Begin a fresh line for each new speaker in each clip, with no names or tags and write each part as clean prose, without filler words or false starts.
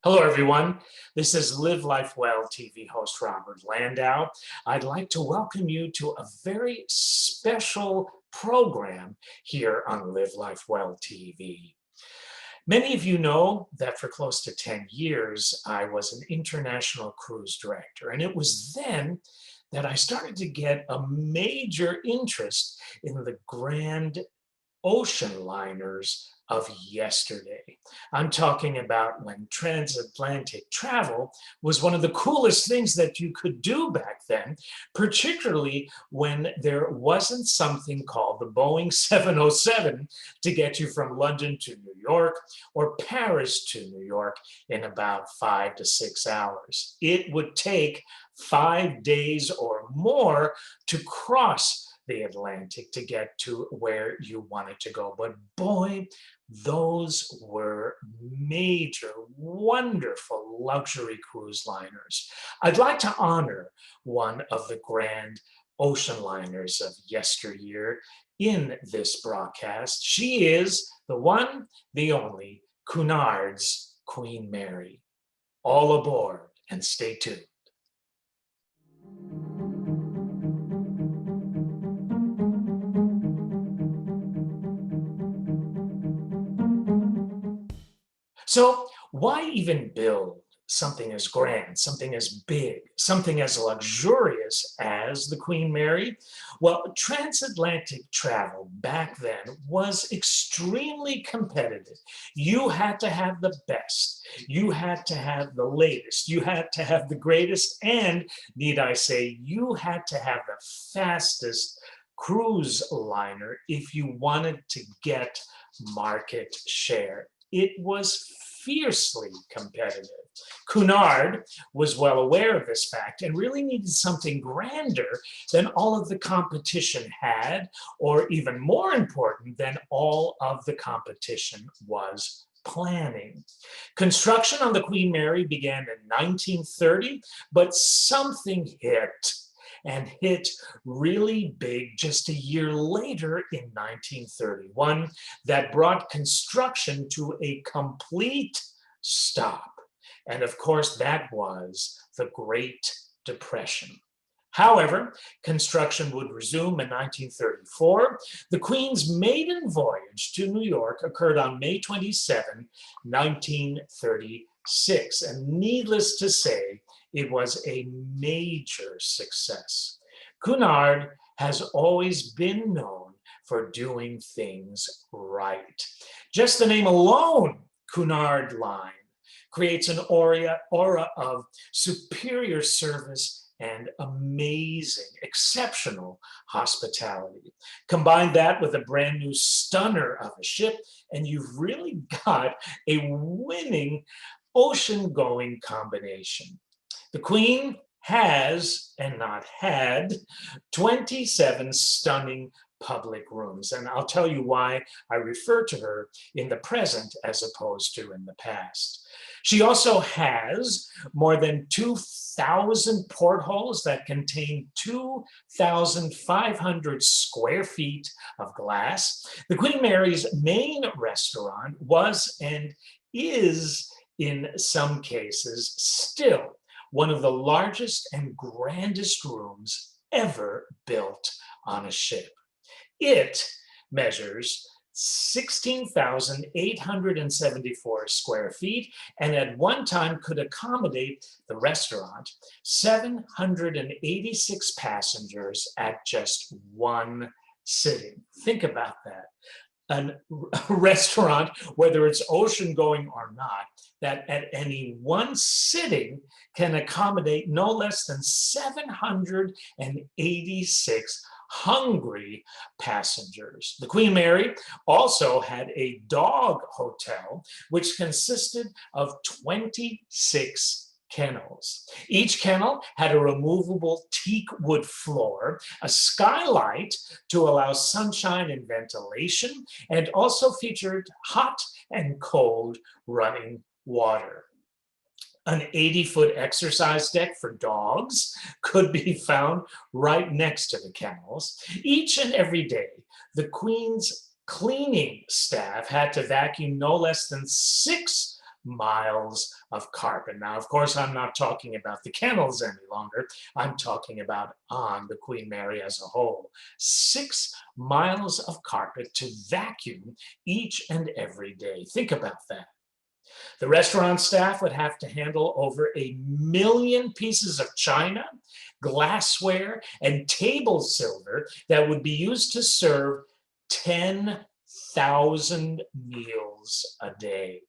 Hello, everyone. This is Live Life Well TV host Robert Landau. I'd like to welcome you to a very special program here on Live Life Well TV. Many of you know that for close to 10 years, I was an international cruise director, and it was then that I started to get a major interest in the grand ocean liners of yesterday. I'm talking about when transatlantic travel was one of the coolest things that you could do back then, particularly when there wasn't something called the Boeing 707 to get you from London to New York or Paris to New York in about 5 to 6 hours. It would take 5 days or more to cross the Atlantic to get to where you wanted to go. But boy, those were major, wonderful luxury cruise liners. I'd like to honor one of the grand ocean liners of yesteryear in this broadcast. She is the one, the only, Cunard's Queen Mary. All aboard and stay tuned. So why even build something as grand, something as big, something as luxurious as the Queen Mary? Well, transatlantic travel back then was extremely competitive. You had to have the best. You had to have the latest. You had to have the greatest. And need I say, you had to have the fastest cruise liner if you wanted to get market share. It was fiercely competitive. Cunard was well aware of this fact and really needed something grander than all of the competition had, or even more important than all of the competition was planning. Construction on the Queen Mary began in 1930, but something hit, and hit really big just a year later in 1931 that brought construction to a complete stop. And of course, that was the Great Depression. However, construction would resume in 1934. The Queen's maiden voyage to New York occurred on May 27, 1936, and needless to say, it was a major success. Cunard has always been known for doing things right. Just the name alone, Cunard Line, creates an aura of superior service and amazing, exceptional hospitality. Combine that with a brand new stunner of a ship, and you've really got a winning ocean-going combination. The Queen has, and not had, 27 stunning public rooms. And I'll tell you why I refer to her in the present as opposed to in the past. She also has more than 2,000 portholes that contain 2,500 square feet of glass. The Queen Mary's main restaurant was and is, in some cases, still one of the largest and grandest rooms ever built on a ship. It measures 16,874 square feet, and at one time could accommodate the restaurant 786 passengers at just one sitting. Think about that. A restaurant, whether it's ocean going or not, that at any one sitting can accommodate no less than 786 hungry passengers. The Queen Mary also had a dog hotel, which consisted of 26 kennels. Each kennel had a removable teak wood floor, a skylight to allow sunshine and ventilation, and also featured hot and cold running water. An 80-foot exercise deck for dogs could be found right next to the kennels. Each and every day, the Queen's cleaning staff had to vacuum no less than 6 miles of carpet. Now, of course, I'm not talking about the kennels any longer. I'm talking about on the Queen Mary as a whole. 6 miles of carpet to vacuum each and every day. Think about that. The restaurant staff would have to handle over 1 million pieces of china, glassware, and table silver that would be used to serve 10,000 meals a day.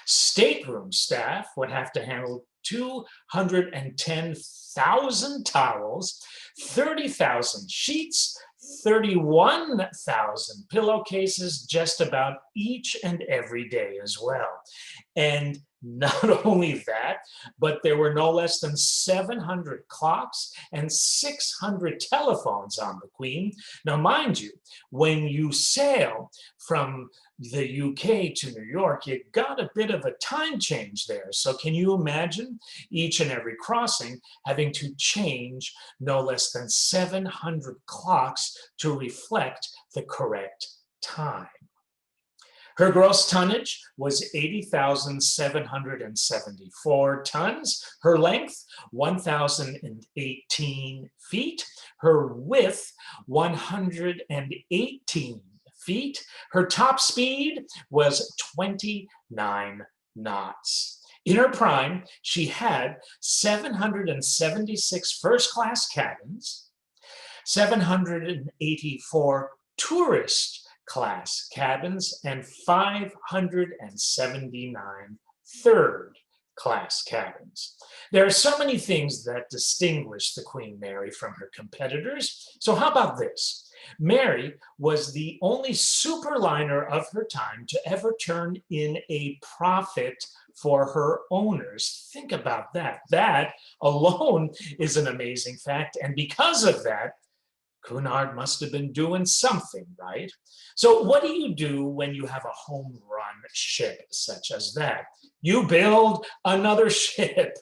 Stateroom staff would have to handle 210,000 towels, 30,000 sheets, 31,000 pillowcases just about each and every day as well. And not only that, but there were no less than 700 clocks and 600 telephones on the Queen. Now, mind you, when you sail from the UK to New York, you got a bit of a time change there. So can you imagine each and every crossing having to change no less than 700 clocks to reflect the correct time? Her gross tonnage was 80,774 tons. Her length, 1,018 feet. Her width, 118 feet. Her top speed was 29 knots. In her prime, she had 776 first-class cabins, 784 tourist class cabins, and 579 third class cabins. There are so many things that distinguish the Queen Mary from her competitors. So how about this? Mary was the only superliner of her time to ever turn in a profit for her owners. Think about that. That alone is an amazing fact. And because of that, Cunard must have been doing something, right? So what do you do when you have a home run ship such as that? You build another ship.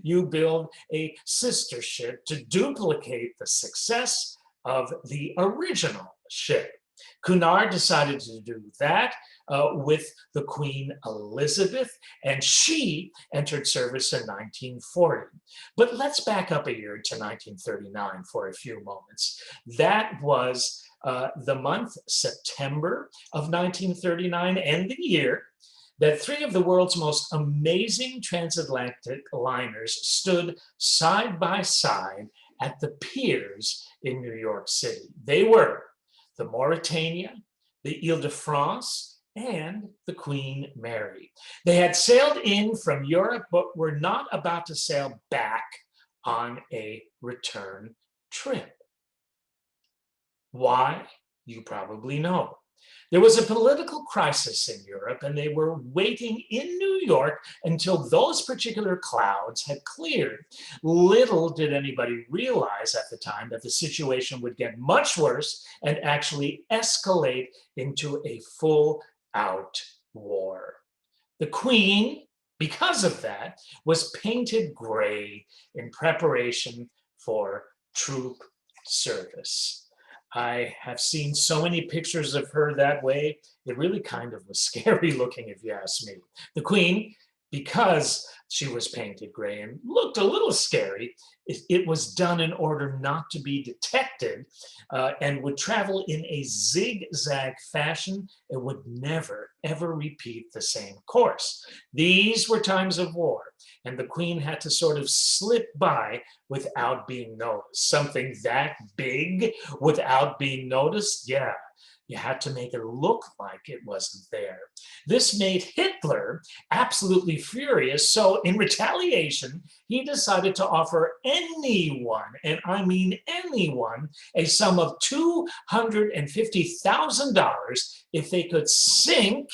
You build a sister ship to duplicate the success of the original ship. Cunard decided to do that with the Queen Elizabeth, and she entered service in 1940. But let's back up a year to 1939 for a few moments. That was the month September of 1939 and the year that 3 of the world's most amazing transatlantic liners stood side by side at the piers in New York City. They were the Mauritania, the Ile-de-France, and the Queen Mary. They had sailed in from Europe, but were not about to sail back on a return trip. Why? You probably know. There was a political crisis in Europe, and they were waiting in New York until those particular clouds had cleared. Little did anybody realize at the time that the situation would get much worse and actually escalate into a full-out war. The Queen, because of that, was painted gray in preparation for troop service. I have seen so many pictures of her that way. It really kind of was scary looking, if you ask me. The Queen, because she was painted gray and looked a little scary, it was done in order not to be detected and would travel in a zigzag fashion. It would never, ever repeat the same course. These were times of war, and the Queen had to sort of slip by without being noticed. Something that big without being noticed, yeah, you had to make it look like it wasn't there. This made Hitler absolutely furious, so in retaliation, he decided to offer anyone, and I mean anyone, a sum of $250,000 if they could sink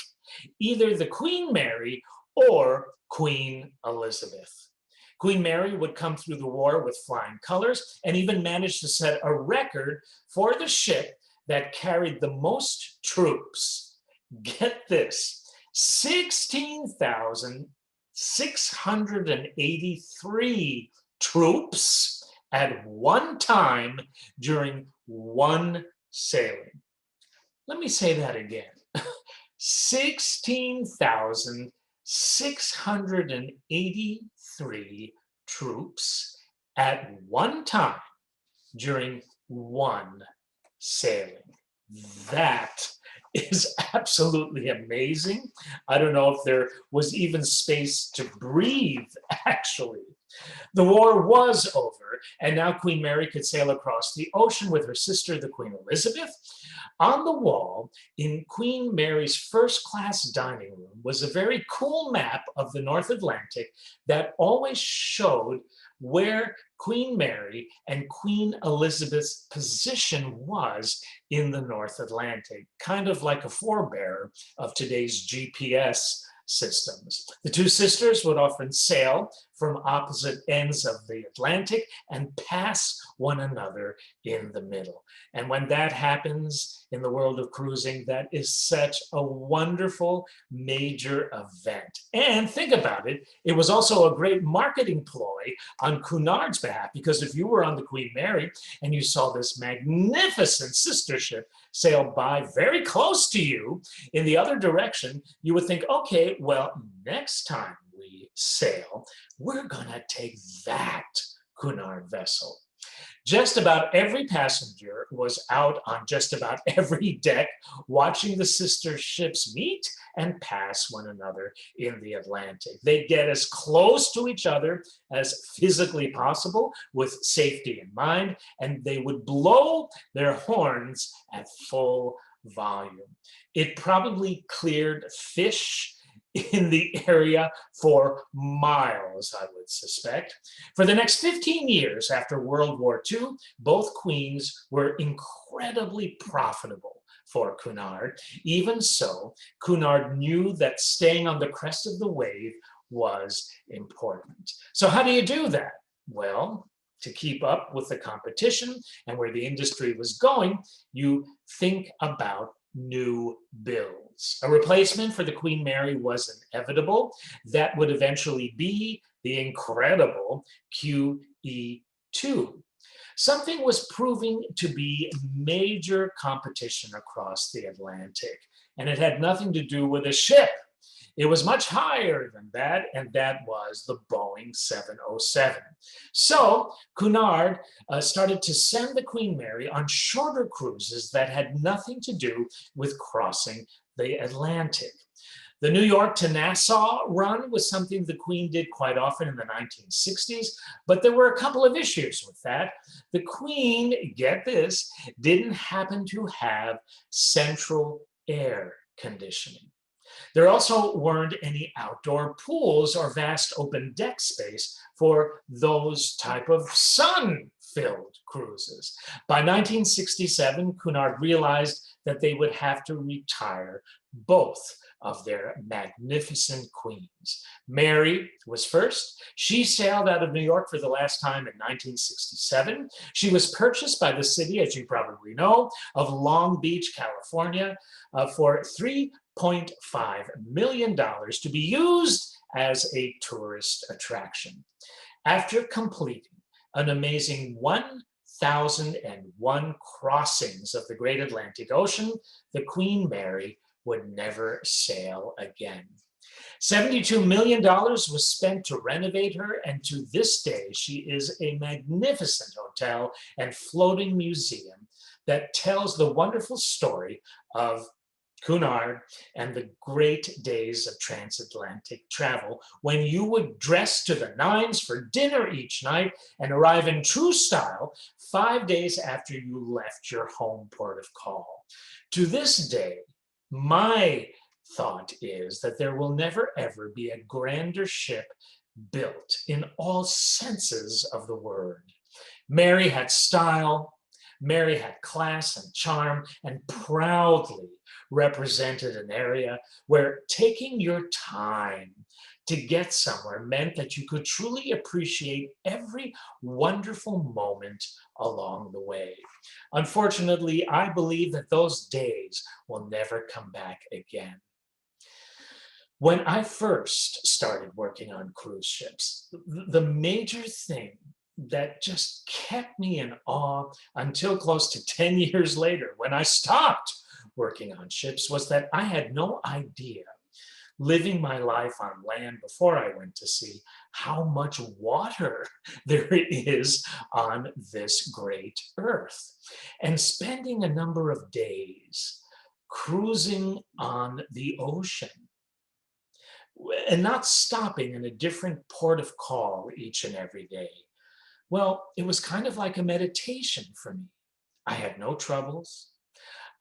either the Queen Mary or Queen Elizabeth. Queen Mary would come through the war with flying colors and even managed to set a record for the ship that carried the most troops. Get this, 16,683 troops at one time during one sailing. Let me say that again. 16,683 683 troops at one time during one sailing. That is absolutely amazing. I don't know if there was even space to breathe, actually. The war was over, and now Queen Mary could sail across the ocean with her sister, the Queen Elizabeth. On the wall in Queen Mary's first-class dining room was a very cool map of the North Atlantic that always showed where Queen Mary and Queen Elizabeth's position was in the North Atlantic, kind of like a forebearer of today's GPS systems. The two sisters would often sail from opposite ends of the Atlantic and pass one another in the middle. And when that happens in the world of cruising, that is such a wonderful major event. And think about it, it was also a great marketing ploy on Cunard's behalf, because if you were on the Queen Mary and you saw this magnificent sister ship sail by very close to you in the other direction, you would think, okay, well, next time we sail, we're gonna take that Cunard vessel. Just about every passenger was out on just about every deck watching the sister ships meet and pass one another in the Atlantic. They get as close to each other as physically possible with safety in mind, and they would blow their horns at full volume. It probably cleared fish in the area for miles, I would suspect. For the next 15 years after World War II, both queens were incredibly profitable for Cunard. Even so, Cunard knew that staying on the crest of the wave was important. So how do you do that? Well, to keep up with the competition and where the industry was going, you think about new builds. A replacement for the Queen Mary was inevitable. That would eventually be the incredible QE2. Something was proving to be major competition across the Atlantic, and it had nothing to do with a ship. It was much higher than that, and that was the Boeing 707. So Cunard started to send the Queen Mary on shorter cruises that had nothing to do with crossing the Atlantic. The New York to Nassau run was something the Queen did quite often in the 1960s, but there were a couple of issues with that. The Queen, get this, didn't happen to have central air conditioning. There also weren't any outdoor pools or vast open deck space for those type of sun-filled cruises. By 1967, Cunard realized that they would have to retire both of their magnificent queens. Mary was first. She sailed out of New York for the last time in 1967. She was purchased by the city, as you probably know, of Long Beach, California, for $3.5 million to be used as a tourist attraction. After completing an amazing 1,001 crossings of the Great Atlantic Ocean, the Queen Mary would never sail again. $72 million was spent to renovate her, and to this day, she is a magnificent hotel and floating museum that tells the wonderful story of Cunard and the great days of transatlantic travel, when you would dress to the nines for dinner each night and arrive in true style 5 days after you left your home port of call. To this day, my thought is that there will never ever be a grander ship built in all senses of the word. Mary had style, Mary had class and charm, and proudly represented an area where taking your time to get somewhere meant that you could truly appreciate every wonderful moment along the way. Unfortunately, I believe that those days will never come back again. When I first started working on cruise ships, the major thing that just kept me in awe until close to 10 years later, when I stopped working on ships, was that I had no idea living my life on land before I went to sea, how much water there is on this great earth. And spending a number of days cruising on the ocean and not stopping in a different port of call each and every day. Well, it was kind of like a meditation for me. I had no troubles.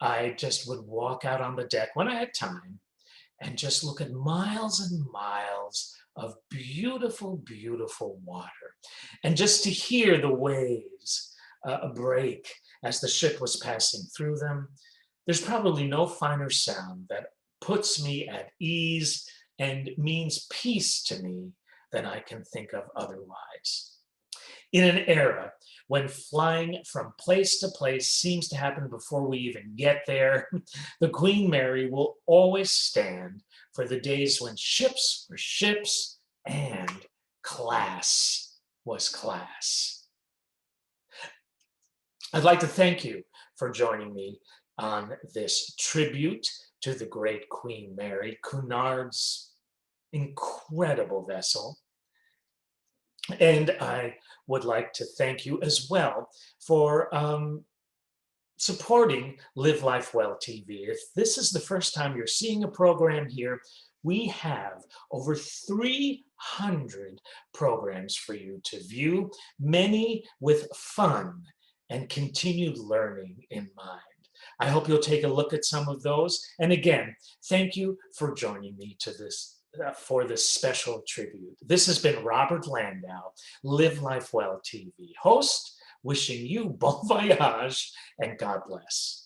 I just would walk out on the deck when I had time and just look at miles and miles of beautiful, beautiful water. And just to hear the waves break as the ship was passing through them, there's probably no finer sound that puts me at ease and means peace to me than I can think of otherwise. In an era when flying from place to place seems to happen before we even get there, the Queen Mary will always stand for the days when ships were ships and class was class. I'd like to thank you for joining me on this tribute to the great Queen Mary, Cunard's incredible vessel. And I would like to thank you as well for supporting Live Life Well TV. If this is the first time you're seeing a program here, we have over 300 programs for you to view, many with fun and continued learning in mind. I hope you'll take a look at some of those. And again, thank you for joining me for this special tribute. This has been Robert Landau, Live Life Well TV host, wishing you bon voyage and God bless.